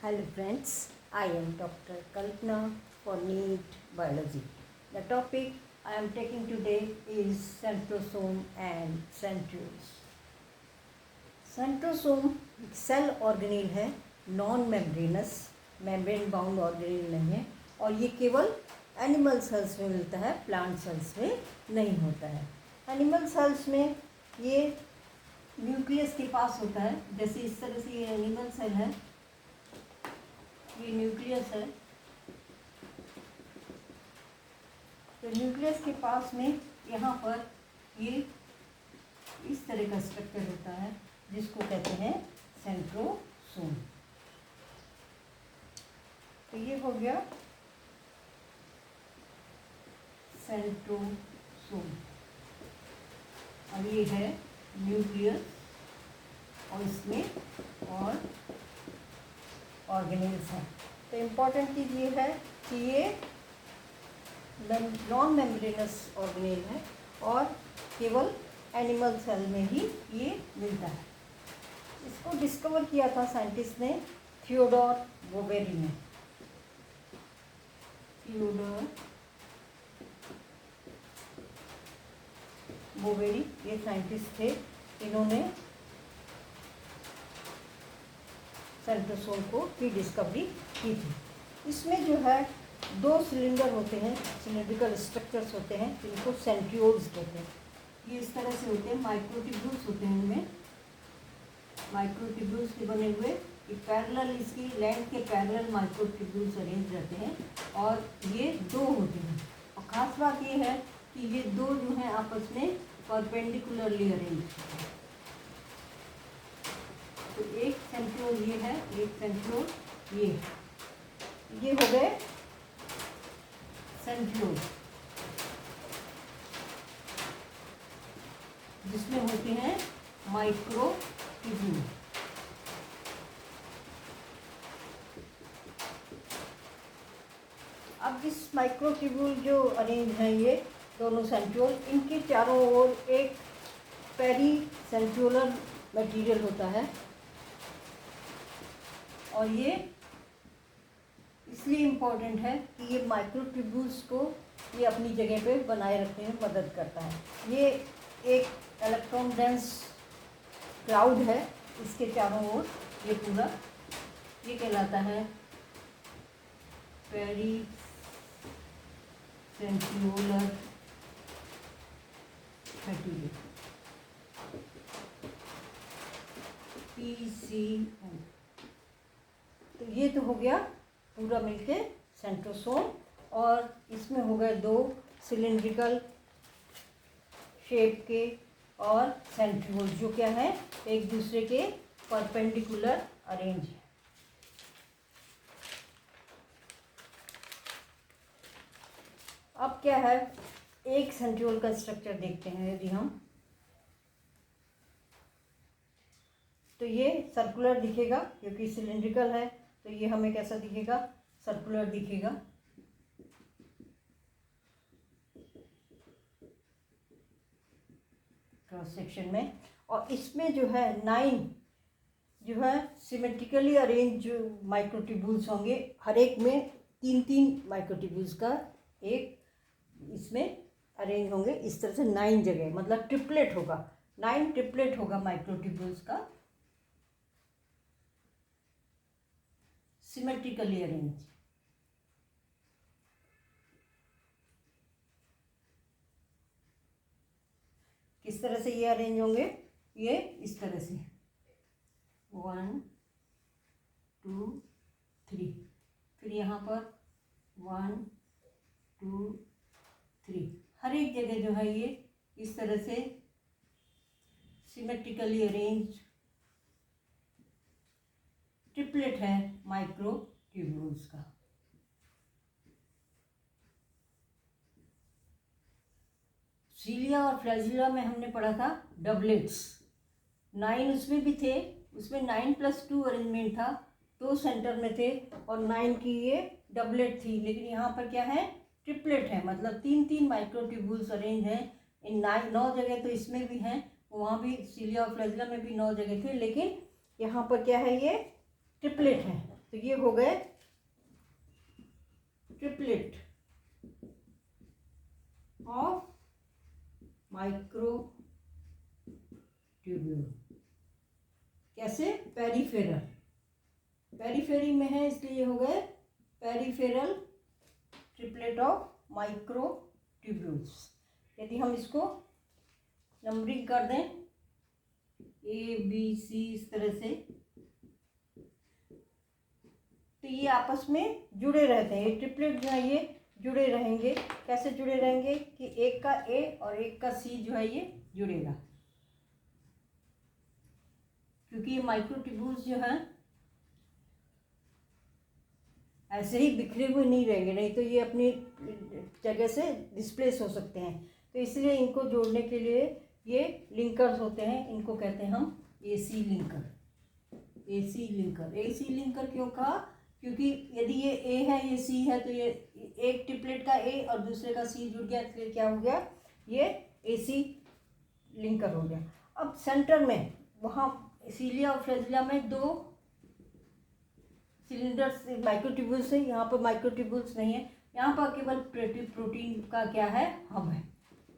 Hello friends, I am Dr. Kalpana for NEET Biology. The topic I am taking today is centrosome and centrioles. Centrosome cell organelle है, non membranous, membrane bound organelle नहीं है और ये केवल animal cells में मिलता है, plant cells में नहीं होता है। एनिमल सेल्स में ये न्यूक्लियस के पास होता है, जैसे इस तरह से ये एनिमल सेल है, ये न्यूक्लियस है। तो न्यूक्लियस के पास में यहाँ पर ये इस तरह का स्ट्रक्चर होता है जिसको कहते हैं सेंट्रोसोम। तो ये हो गया सेंट्रोसोम और ये है न्यूक्लियस और इसमें और ऑर्गेनेल्स हैं। तो इम्पॉर्टेंट चीज़ ये है कि ये नॉन मेम्ब्रेनस ऑर्गेनेल है और केवल एनिमल सेल में ही ये मिलता है। इसको डिस्कवर किया था साइंटिस्ट ने थियोडोर बोवेरी ने। थियोडोर बोवेरी ये साइंटिस्ट थे, इन्होंने सेंट्रोसोम को की डिस्कवरी की थी। इसमें जो है दो सिलेंडर होते हैं, सिलेंड्रिकल स्ट्रक्चर्स होते हैं जिनको सेंट्रियोल्स कहते हैं। ये इस तरह से होते हैं, माइक्रोट्यूब्यूल्स होते हैं, इनमें माइक्रोट्यूब्यूल्स के बने हुए पैरेलल, इसकी लेंथ के पैरेलल माइक्रोट्यूब्यूल्स अरेंज रहते हैं और ये दो होते हैं। और ख़ास बात ये है कि ये दो जो हैं आपस में परपेंडिकुलरली अरेंज होते हैं। तो एक सेंट्रियोल ये है, एक सेंट्रियोल ये हो गए सेंट्रियोल, जिसमें होते हैं माइक्रोट्यूब्यूल। अब इस माइक्रोट्यूब्यूल जो अरेंज हैं ये दोनों सेंट्रियोल, इनके चारों ओर एक पेरी सेंट्रियोलर मटेरियल होता है और ये इसलिए इम्पोर्टेंट है कि ये माइक्रोट्यूब्यूल्स को ये अपनी जगह पे बनाए रखने में मदद करता है। ये एक इलेक्ट्रॉन डेंस क्लाउड है, इसके चारों ओर ये पूरा ये कहलाता है पेरी सेंट्रियोलर मटेरियल, PCM। तो ये तो हो गया पूरा मिलके सेंट्रोसोम और इसमें हो गए दो सिलिंड्रिकल शेप के और सेंट्रियोल जो क्या है एक दूसरे के परपेंडिकुलर अरेंज है। अब क्या है, एक सेंट्रियोल का स्ट्रक्चर देखते हैं यदि हम, तो ये सर्कुलर दिखेगा क्योंकि सिलिंड्रिकल है, तो ये हमें कैसा दिखेगा, सर्कुलर दिखेगा। क्रॉस सेक्शन में, और इसमें जो है 9 जो है सिमेट्रिकली अरेंज जो माइक्रोट्यूब्यूल्स होंगे, हर एक में 3-3 माइक्रोट्यूब्यूल्स का एक इसमें अरेंज होंगे इस तरह से 9 जगह, मतलब ट्रिपलेट होगा, 9 ट्रिपलेट होगा माइक्रोट्यूब्यूल्स का, सिमेट्रिकली अरेंज। किस तरह से ये अरेंज होंगे, ये इस तरह से 1 2 3, फिर यहाँ पर 1 2 3, हर एक जगह जो है ये इस तरह से सिमेट्रिकली अरेंज ट्रिपलेट है माइक्रोट्यूब्यूल्स का। सीलिया और फ्लैजिला में हमने पढ़ा था डबलेट्स, 9 उसमें भी थे, उसमें 9+2 अरेंजमेंट था, 2 सेंटर में थे और 9 की ये डबलेट थी। लेकिन यहाँ पर क्या है, ट्रिपलेट है, मतलब 3-3 माइक्रोट्यूब्यूल्स अरेंज हैं इन 9 जगह। तो इसमें भी हैं, वहाँ भी सीलिया और फ्लैजिला में भी 9 जगह थे, लेकिन यहाँ पर क्या है, ये ट्रिपलेट है। तो ये हो गए ट्रिपलेट ऑफ माइक्रोट्यूब्यूल। कैसे? पेरिफेरल, पेरिफेरी में है इसलिए हो गए पेरिफेरल ट्रिपलेट ऑफ माइक्रोट्यूब्यूल्स। यदि हम इसको नंबरिंग कर दें A B C इस तरह से, तो ये आपस में जुड़े रहते हैं। ये ट्रिपलेट जो है ये जुड़े रहेंगे। कैसे जुड़े रहेंगे कि एक का A और एक का C जो है ये जुड़ेगा, क्योंकि ये माइक्रोट्यूब्यूल्स जो हैं ऐसे ही बिखरे हुए नहीं रहेंगे, नहीं तो ये अपनी जगह से डिस्प्लेस हो सकते हैं। तो इसलिए इनको जोड़ने के लिए ये लिंकर्स होते हैं, इनको कहते हैं हम AC linker. AC linker, AC linker क्यों कहा? क्योंकि यदि ये A है ये C है, तो ये एक ट्रिपलेट का A और दूसरे का C जुड़ गया, इसलिए क्या हो गया? ये AC लिंकर हो गया। अब सेंटर में वहाँ सीलिया और फ्लैजिला में दो सिलेंडर्स माइक्रोट्यूब्यूल्स है, यहाँ पर माइक्रोट्यूब्यूल्स नहीं है। यहाँ पर केवल प्रोटीन का क्या है? हब है।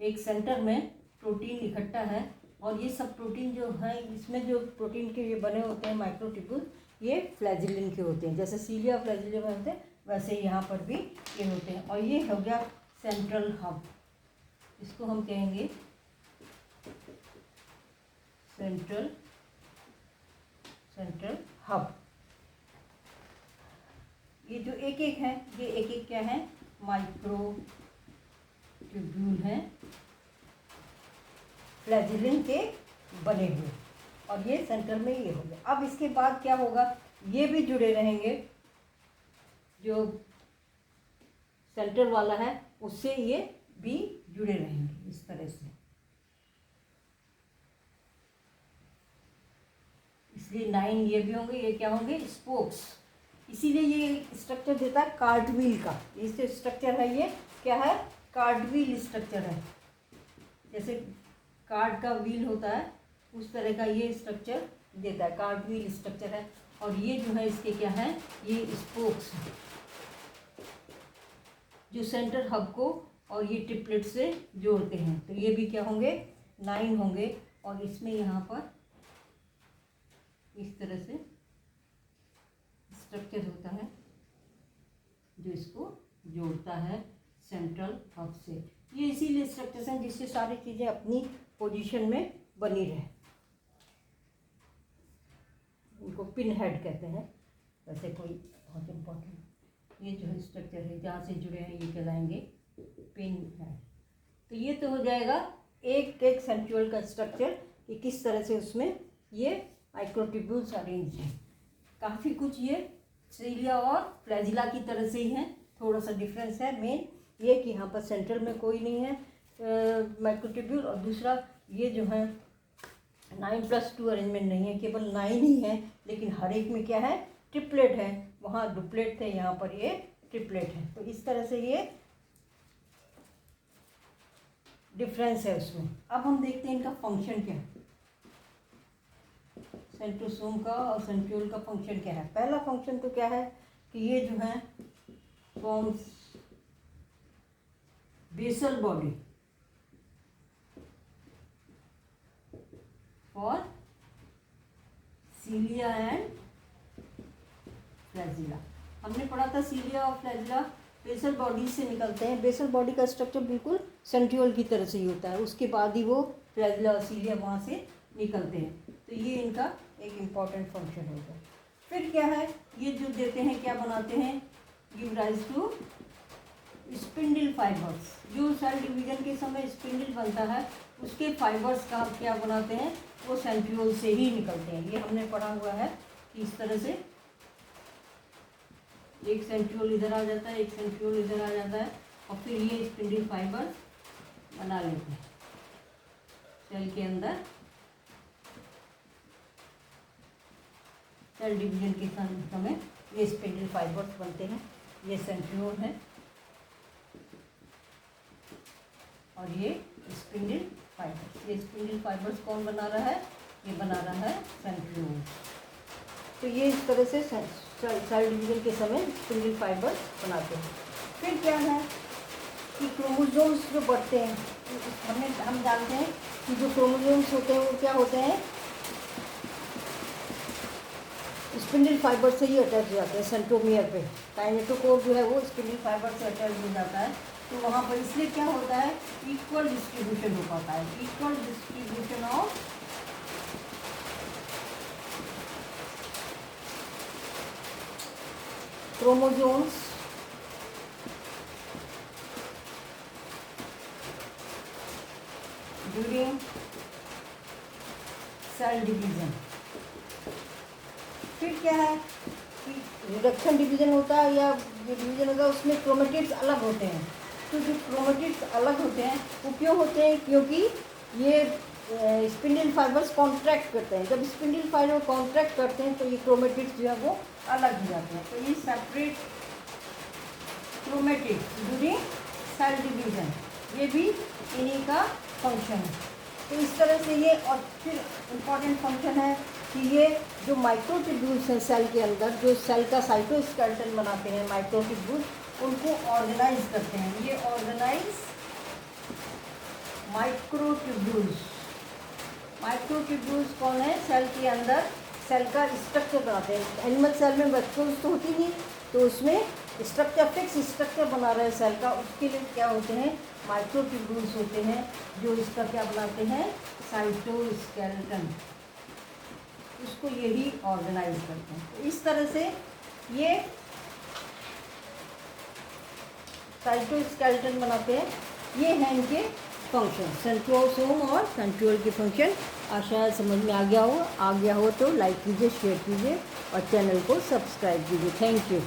एक सेंटर में प्रोटीन इकट्ठा है और ये सब प्रोटीन जो है, इसमें जो प्रोटीन के ये बने होते हैं माइक्रोट्यूब्यूल, ये फ्लैजिलिन के होते हैं। जैसे सीलिया फ्लैजिला में होते हैं वैसे यहाँ पर भी ये होते हैं। और ये हो गया सेंट्रल हब, इसको हम कहेंगे सेंट्रल हब। ये जो एक एक है, ये एक एक क्या है? माइक्रोट्यूब्यूल हैं, फ्लैजिलिन के बने हुए, और ये सेंटर में ये हो गया। अब इसके बाद क्या होगा? ये भी जुड़े रहेंगे, जो सेंटर वाला है उससे ये भी जुड़े रहेंगे इस तरह से। इसलिए 9 ये भी होंगे। ये क्या होंगे? स्पोक्स। इसीलिए ये स्ट्रक्चर देता है कार्डव्हील का। ये जो स्ट्रक्चर है ये क्या है? कार्डव्हील स्ट्रक्चर है। जैसे कार्ड का व्हील होता है उस तरह का ये स्ट्रक्चर देता है, कार्डव्हील स्ट्रक्चर है। और ये जो है इसके क्या है? ये स्पोक्स है जो सेंटर हब को और ये ट्रिपलेट से जोड़ते हैं। तो ये भी क्या होंगे? 9 होंगे। और इसमें यहाँ पर इस तरह से स्ट्रक्चर होता है जो इसको जोड़ता है सेंट्रल हब से। ये इसीलिए स्ट्रक्चर्स हैं जिससे सारी चीज़ें अपनी पोजीशन में बनी रहे। उनको पिन हेड कहते हैं। वैसे कोई बहुत इम्पोर्टेंट ये जो है स्ट्रक्चर है जहाँ से जुड़े हैं ये कहलाएंगे पिन हेड। तो ये तो हो जाएगा एक एक सेंट्रियोल का स्ट्रक्चर कि किस तरह से उसमें ये माइक्रोट्यूब्यूल्स अरेंज हैं। काफ़ी कुछ ये सीलिया और फ्लैजिला की तरह से ही हैं, थोड़ा सा डिफरेंस है। मेन ये कि यहाँ पर सेंट्रल में कोई नहीं है माइक्रोट्यूब्यूल, और दूसरा ये जो है 9+2 अरेंजमेंट नहीं है, केवल 9 ही है। लेकिन हर एक में क्या है? ट्रिपलेट है। वहाँ डुप्लेट थे, यहाँ पर ये ट्रिपलेट है। तो इस तरह से ये डिफरेंस है उसमें। अब हम देखते हैं इनका फंक्शन क्या है, सेंट्रोसोम का और सेंट्रियोल का फंक्शन क्या है। पहला फंक्शन तो क्या है कि ये जो है forms basal body for cilia and flagella. हमने पढ़ा था सीलिया और फ्लैजिला बेसल बॉडी से निकलते हैं। बेसल बॉडी का स्ट्रक्चर बिल्कुल सेंट्रियोल की तरह से ही होता है, उसके बाद ही वो फ्लैजिला और सीलिया वहाँ से निकलते हैं। तो ये इनका एक इम्पॉर्टेंट फंक्शन होगा। फिर क्या है? ये जो देते हैं क्या बनाते हैं? Give rise to spindle fibres. जो सेल डिवीजन के समय स्पिंडल बनता है उसके फाइबर्स का क्या बनाते हैं? वो सेंट्रियोल से ही निकलते हैं। ये हमने पढ़ा हुआ है कि इस तरह से एक सेंट्रियोल इधर आ जाता है, एक सेंट्रियोल इधर आ जाता है, और फिर ये स्पिंडल फाइबर बना लेते हैं सेल के अंदर। सेल डिवीजन के समय ये स्पिंडल फाइबर्स बनते हैं। ये सेंट्रियोल है और ये स्पिंडल फाइबर्स। ये स्पिंडल फाइबर्स कौन बना रहा है? ये बना रहा है सेंट्रियोल। तो ये इस तरह से सेल डिवीजन के समय स्पिंडल फाइबर बनाते हैं। फिर क्या है कि क्रोमोसोम्स जो बढ़ते हैं, हम जानते हैं कि जो क्रोमोसोम्स होते हैं वो क्या होते हैं, स्पिंडल फाइबर से ही अटैच हो जाते हैं सेंट्रोमियर पे। काइनेटोकोर जो है वो स्पिंडल फाइबर से अटैच हो जाता है, तो वहाँ पर इसलिए क्या होता है, इक्वल डिस्ट्रीब्यूशन हो पाता है, equal distribution of chromosomes during cell division. फिर क्या है कि रिडक्शन डिवीजन होता है या जो डिवीजन होता है उसमें क्रोमेटिड्स अलग होते हैं। तो जो क्रोमेटिड्स अलग होते हैं वो क्यों होते हैं, क्योंकि ये स्पिंडल फाइबर्स कॉन्ट्रैक्ट करते हैं। जब स्पिंडल फाइबर कॉन्ट्रैक्ट करते हैं तो ये क्रोमेटिड्स जो है वो अलग हो जाते हैं। तो ये separate chromatids during cell division, ये भी इन्हीं का फंक्शन है। तो इस तरह से ये, और फिर इम्पॉर्टेंट फंक्शन है कि ये जो माइक्रोट्यूब्यूल्स हैं सेल के अंदर, जो सेल का साइटोस्केलेटन बनाते हैं माइक्रोट्यूब्यूल्स, उनको ऑर्गेनाइज करते हैं। ये ऑर्गेनाइज माइक्रोट्यूब्यूल्स कौन है, सेल के अंदर सेल का स्ट्रक्चर बनाते हैं। एनिमल सेल में वेक्टर्स तो होती नहीं, तो उसमें स्ट्रक्चर, फिक्स स्ट्रक्चर बना रहे हैं सेल का, उसके लिए क्या होते हैं, माइक्रोट्यूब्यूल्स होते हैं जो इसका क्या बनाते हैं, साइटोस्केलेटन, उसको यही ऑर्गेनाइज करते हैं। तो इस तरह से ये साइटोस्केलेटन बनाते हैं। ये हैं इनके फंक्शन, सेंट्रोसोम और सेंट्रियोल के फंक्शन। आशा है समझ में आ गया हो तो लाइक कीजिए, शेयर कीजिए और चैनल को सब्सक्राइब कीजिए। Thank you.